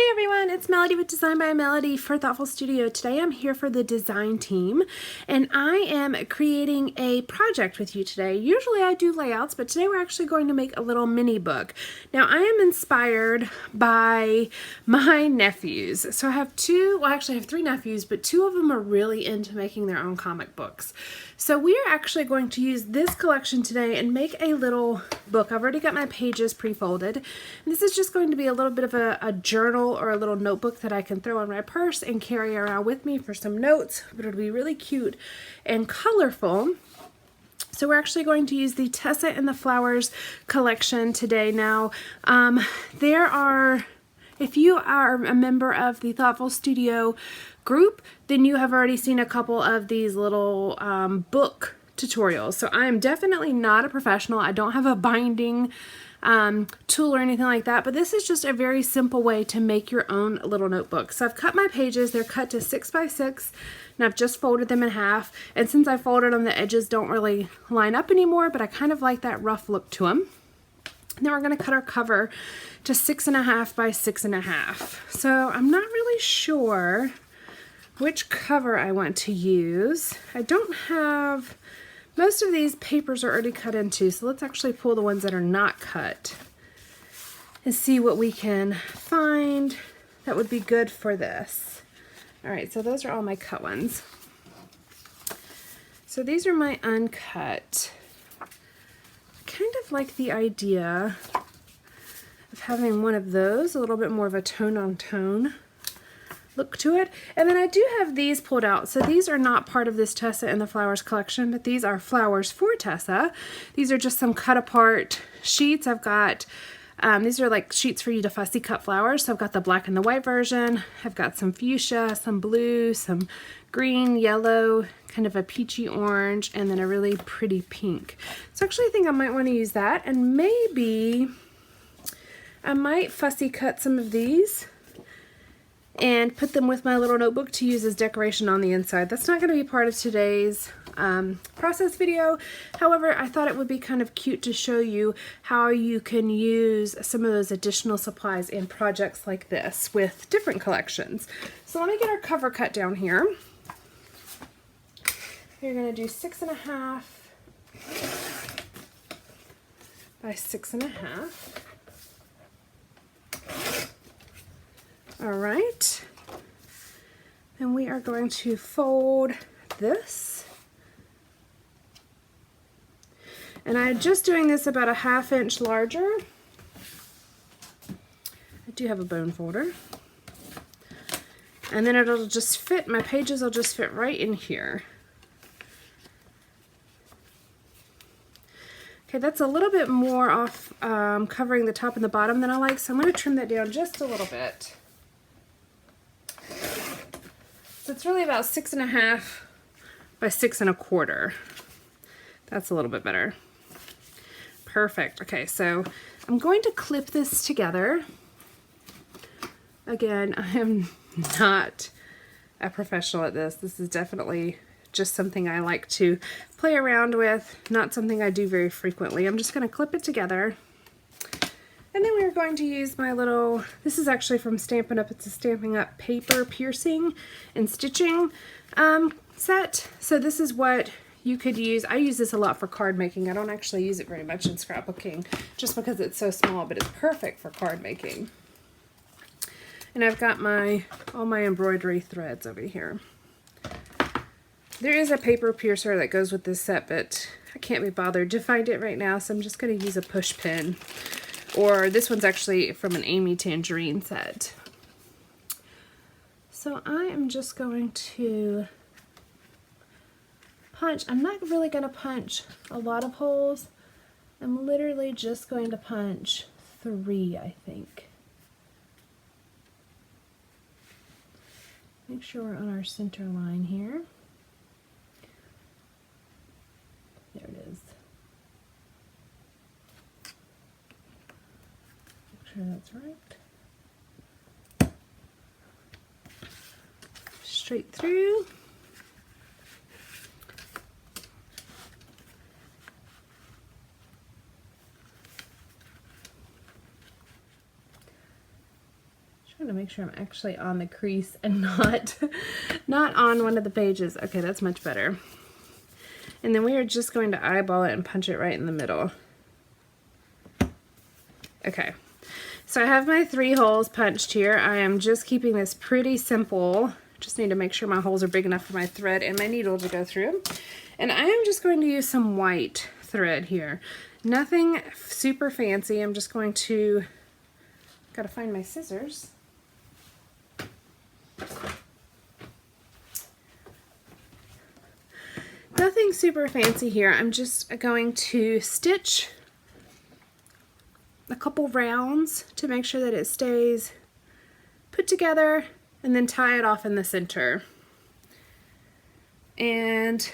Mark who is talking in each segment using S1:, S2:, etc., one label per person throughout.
S1: Hey everyone, it's Melody with Design by Melody for Thoughtful Studio. Today I'm here for the design team and I am creating a project with you today. Usually I do layouts, but today we're actually going to make a little mini book. Now I am inspired by my nephews. So I have I have three nephews, but two of them are really into making their own comic books. So we are actually going to use this collection today and make a little book. I've already got my pages pre-folded. And this is just going to be a little bit of a journal or a little notebook that I can throw in my purse and carry around with me for some notes, but it'll be really cute and colorful. So we're actually going to use the Tessa and the Flowers collection today. Now, if you are a member of the Thoughtful Studio group, then you have already seen a couple of these little book tutorials. So I am definitely not a professional. I don't have a binding tool or anything like that, but this is just a very simple way to make your own little notebook. So I've cut my pages. They're cut to 6 by 6 and I've just folded them in half. And since I folded them, the edges don't really line up anymore, but I kind of like that rough look to them. And then we're going to cut our cover to 6.5 by 6.5. So I'm not really sure which cover I want to use. I don't have, most of these papers are already cut into, so let's actually pull the ones that are not cut and see what we can find that would be good for this. All right, so those are all my cut ones. So these are my uncut. I kind of like the idea of having one of those, a little bit more of a tone-on-tone look to it. And then I do have these pulled out. So these are not part of this Tessa and the Flowers collection, but these are flowers for Tessa. These are just some cut apart sheets. I've got, these are like sheets for you to fussy cut flowers. So I've got the black and the white version. I've got some fuchsia, some blue, some green, yellow, kind of a peachy orange, and then a really pretty pink. So actually I think I might want to use that, and maybe I might fussy cut some of these and put them with my little notebook to use as decoration on the inside. That's not going to be part of today's process video. However, I thought it would be kind of cute to show you how you can use some of those additional supplies in projects like this with different collections. So let me get our cover cut down here. You're going to do 6.5 by 6.5. All right, and we are going to fold this. And I'm just doing this about a 1/2 inch larger. I do have a bone folder. And then it'll just fit, my pages will just fit right in here. Okay, that's a little bit more off covering the top and the bottom than I like, so I'm going to trim that down just a little bit. So it's really about 6.5 by 6.25. That's a little bit better. Perfect. Okay, so I'm going to clip this together. Again, I am not a professional at this. This is definitely just something I like to play around with, not something I do very frequently. I'm just going to clip it together. And then we're going to use my little, this is actually from Stampin' Up. It's a Stampin' Up paper piercing and stitching set. So this is what you could use. I use this a lot for card making. I don't actually use it very much in scrapbooking just because it's so small, but it's perfect for card making. And I've got all my embroidery threads over here. There is a paper piercer that goes with this set, but I can't be bothered to find it right now, so I'm just going to use a push pin. Or this one's actually from an Amy Tangerine set. So I am just going to punch. I'm not really going to punch a lot of holes. I'm literally just going to punch 3, I think. Make sure we're on our center line here. There it is. Make sure that's right. Straight through. trying to make sure I'm actually on the crease and not on one of the pages. Okay, that's much better. And then we are just going to eyeball it and punch it right in the middle. Okay, so I have my 3 holes punched here. I am just keeping this pretty simple. Just need to make sure my holes are big enough for my thread and my needle to go through. And I am just going to use some white thread here. Nothing super fancy. I'm just going to, gotta find my scissors. Nothing super fancy here. I'm just going to stitch a couple rounds to make sure that it stays put together, and then tie it off in the center. And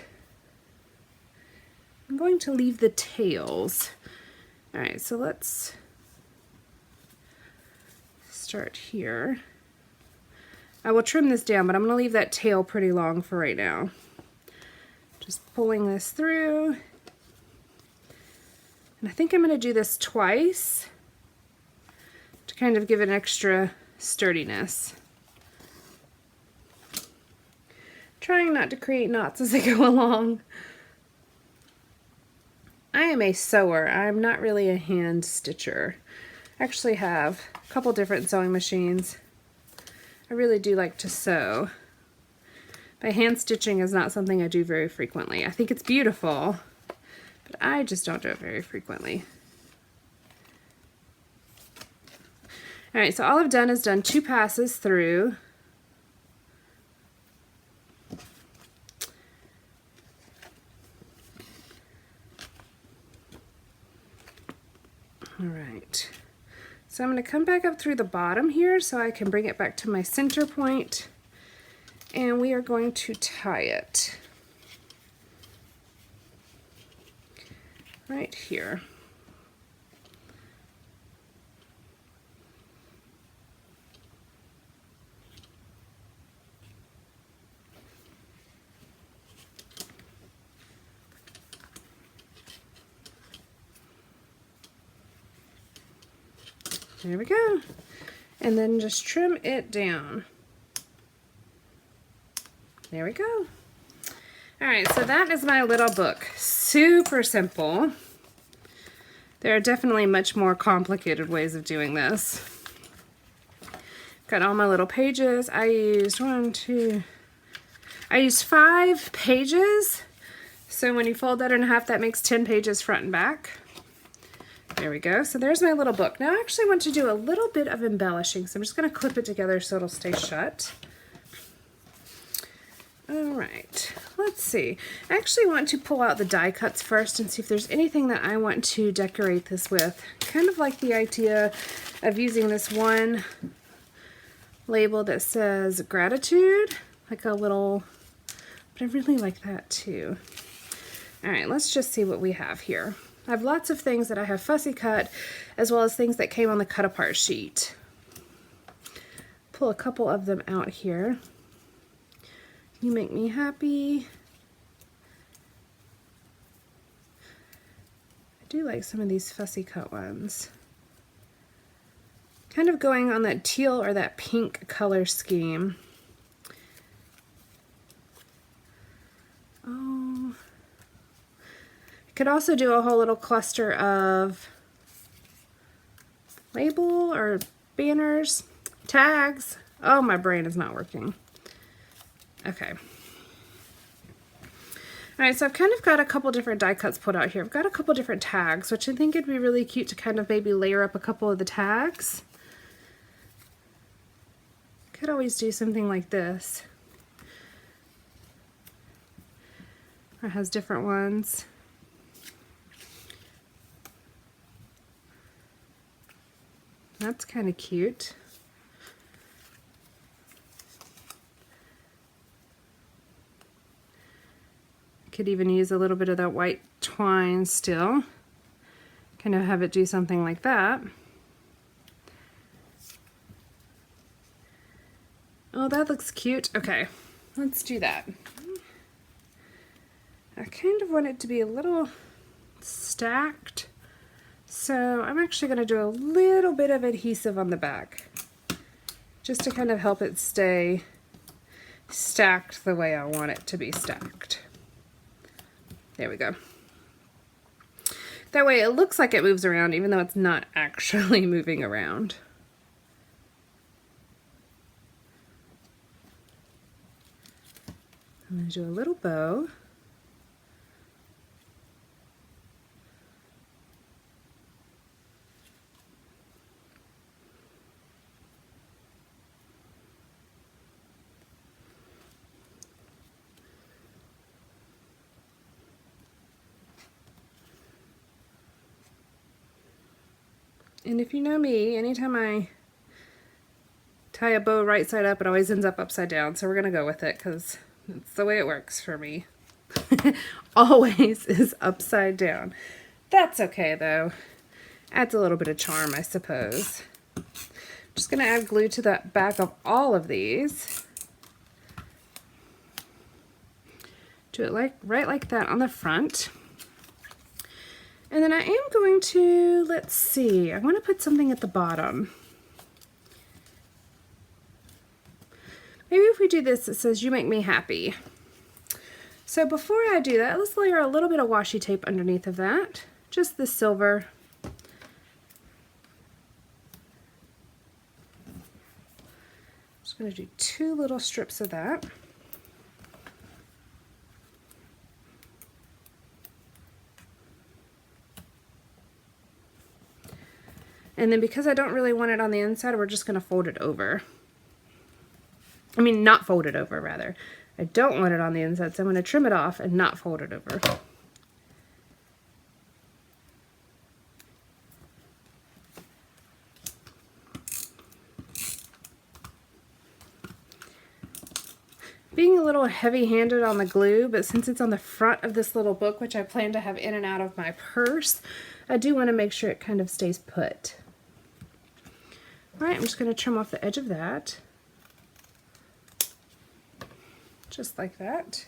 S1: I'm going to leave the tails. All right, so let's start here. I will trim this down, but I'm going to leave that tail pretty long for right now. Just pulling this through. And I think I'm going to do this twice to kind of give it an extra sturdiness. Trying not to create knots as I go along. I am a sewer. I'm not really a hand stitcher. I actually have a couple different sewing machines. I really do like to sew. But hand stitching is not something I do very frequently. I think it's beautiful, but I just don't do it very frequently. All right, so all I've done is done 2 passes through. All right, so I'm going to come back up through the bottom here so I can bring it back to my center point, and we are going to tie it right here. There we go. And then just trim it down. There we go. All right, so that is my little book. Super simple. There are definitely much more complicated ways of doing this. Got all my little pages. I used 5 pages. So when you fold that in half, that makes 10 pages front and back. There we go. So there's my little book. Now I actually want to do a little bit of embellishing, so I'm just going to clip it together so it'll stay shut. All right, let's see. I actually want to pull out the die cuts first and see if there's anything that I want to decorate this with. Kind of like the idea of using this one label that says gratitude, like a little, but I really like that too. All right, let's just see what we have here. I have lots of things that I have fussy cut, as well as things that came on the cut apart sheet. Pull a couple of them out here. You make me happy. I do like some of these fussy cut ones. Kind of going on that teal or that pink color scheme. Oh. Could also do a whole little cluster of label or banners, tags. Oh, my brain is not working. Okay. All right, so I've kind of got a couple different die cuts put out here. I've got a couple different tags, which I think it'd be really cute to kind of maybe layer up a couple of the tags. Could always do something like this. It has different ones. That's kind of cute. Could even use a little bit of that white twine still. Kind of have it do something like that. Oh, that looks cute. Okay, let's do that. I kind of want it to be a little stacked. So I'm actually going to do a little bit of adhesive on the back, just to kind of help it stay stacked the way I want it to be stacked. There we go. That way it looks like it moves around even though it's not actually moving around. I'm going to do a little bow. And if you know me, anytime I tie a bow right side up, it always ends up upside down. So we're going to go with it because it's the way it works for me. Always is upside down. That's okay though. Adds a little bit of charm, I suppose. Just going to add glue to the back of all of these. Do it right like that on the front. And then I am going to, let's see, I want to put something at the bottom. Maybe if we do this, it says, "You make me happy." So before I do that, let's layer a little bit of washi tape underneath of that. Just the silver. Just going to do 2 little strips of that. And then because I don't really want it on the inside, we're just going to fold it over. I mean, not fold it over, rather. I don't want it on the inside, so I'm going to trim it off and not fold it over. Being a little heavy-handed on the glue, but since it's on the front of this little book, which I plan to have in and out of my purse, I do want to make sure it kind of stays put. Alright, I'm just going to trim off the edge of that. Just like that.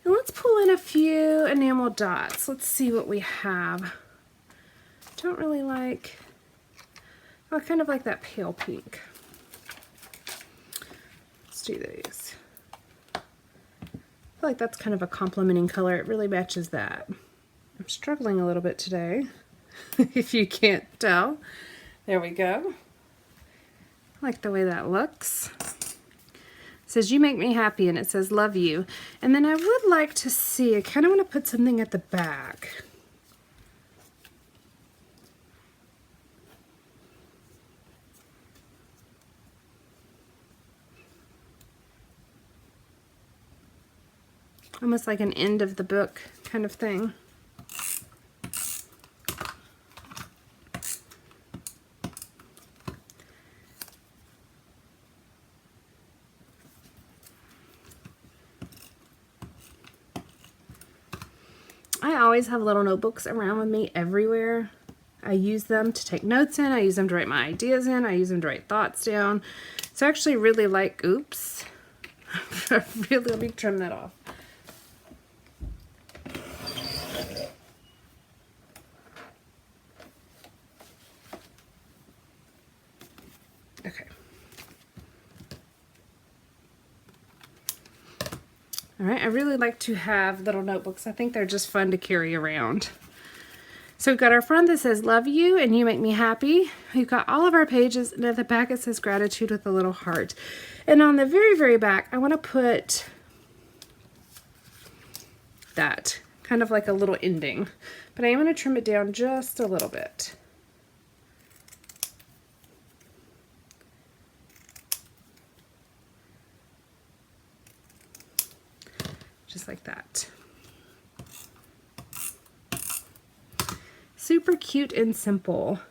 S1: And let's pull in a few enamel dots. Let's see what we have. Don't really like, I kind of like that pale pink. Let's do these. I feel like that's kind of a complementing color. It really matches that. I'm struggling a little bit today, if you can't tell. There we go. I like the way that looks. It says, "You make me happy," and it says, "Love you." And then I would like to see, I kind of want to put something at the back. Almost like an end of the book kind of thing. I always have little notebooks around with me everywhere. I use them to take notes in, I use them to write my ideas in, I use them to write thoughts down. So I actually really like, oops, really, let me trim that off. Okay. All right, I really like to have little notebooks. I think they're just fun to carry around. So we've got our front that says, "Love you," and "You make me happy." We've got all of our pages, and at the back it says "Gratitude" with a little heart. And on the very, very back, I want to put that, kind of like a little ending. But I am going to trim it down just a little bit. Just like that. Super cute and simple.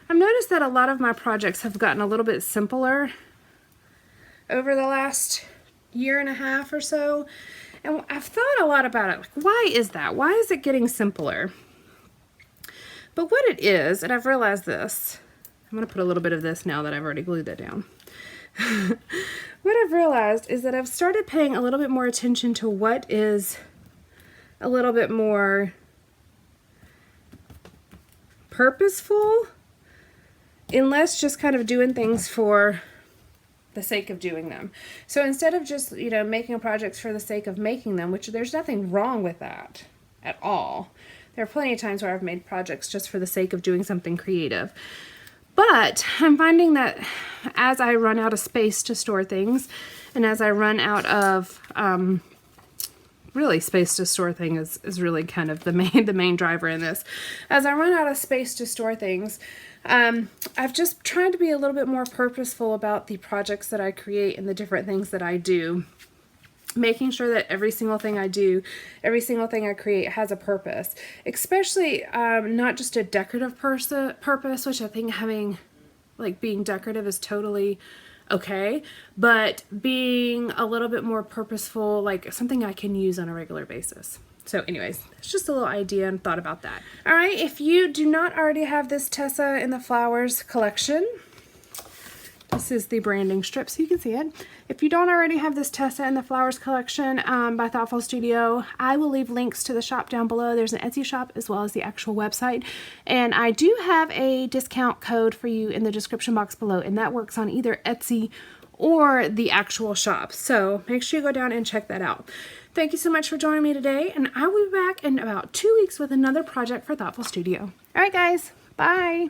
S1: I've noticed that a lot of my projects have gotten a little bit simpler over the last year and a half or so. And I've thought a lot about it. Like, why is that? Why is it getting simpler? But what it is, and I've realized this, I'm going to put a little bit of this now that I've already glued that down. What I've realized is that I've started paying a little bit more attention to what is a little bit more purposeful unless just kind of doing things for the sake of doing them. So instead of just, you know, making projects for the sake of making them, which there's nothing wrong with that at all. There are plenty of times where I've made projects just for the sake of doing something creative. But I'm finding that as I run out of space to store things, and as I run out of, really space to store things is really kind of the main driver in this. As I run out of space to store things, I've just tried to be a little bit more purposeful about the projects that I create and the different things that I do. Making sure that every single thing I do, every single thing I create has a purpose. Especially not just a decorative purpose, which I think being decorative is totally okay, but being a little bit more purposeful, like something I can use on a regular basis. So anyways, it's just a little idea and thought about that. All right, if you do not already have this Tessa in the Flowers collection, this is the branding strip so you can see it. If you don't already have this Tessa in the Flowers collection by Thoughtful Studio, I will leave links to the shop down below. There's an Etsy shop as well as the actual website. And I do have a discount code for you in the description box below, and that works on either Etsy or the actual shop. So make sure you go down and check that out. Thank you so much for joining me today, and I will be back in about 2 weeks with another project for Thoughtful Studio. All right, guys, bye.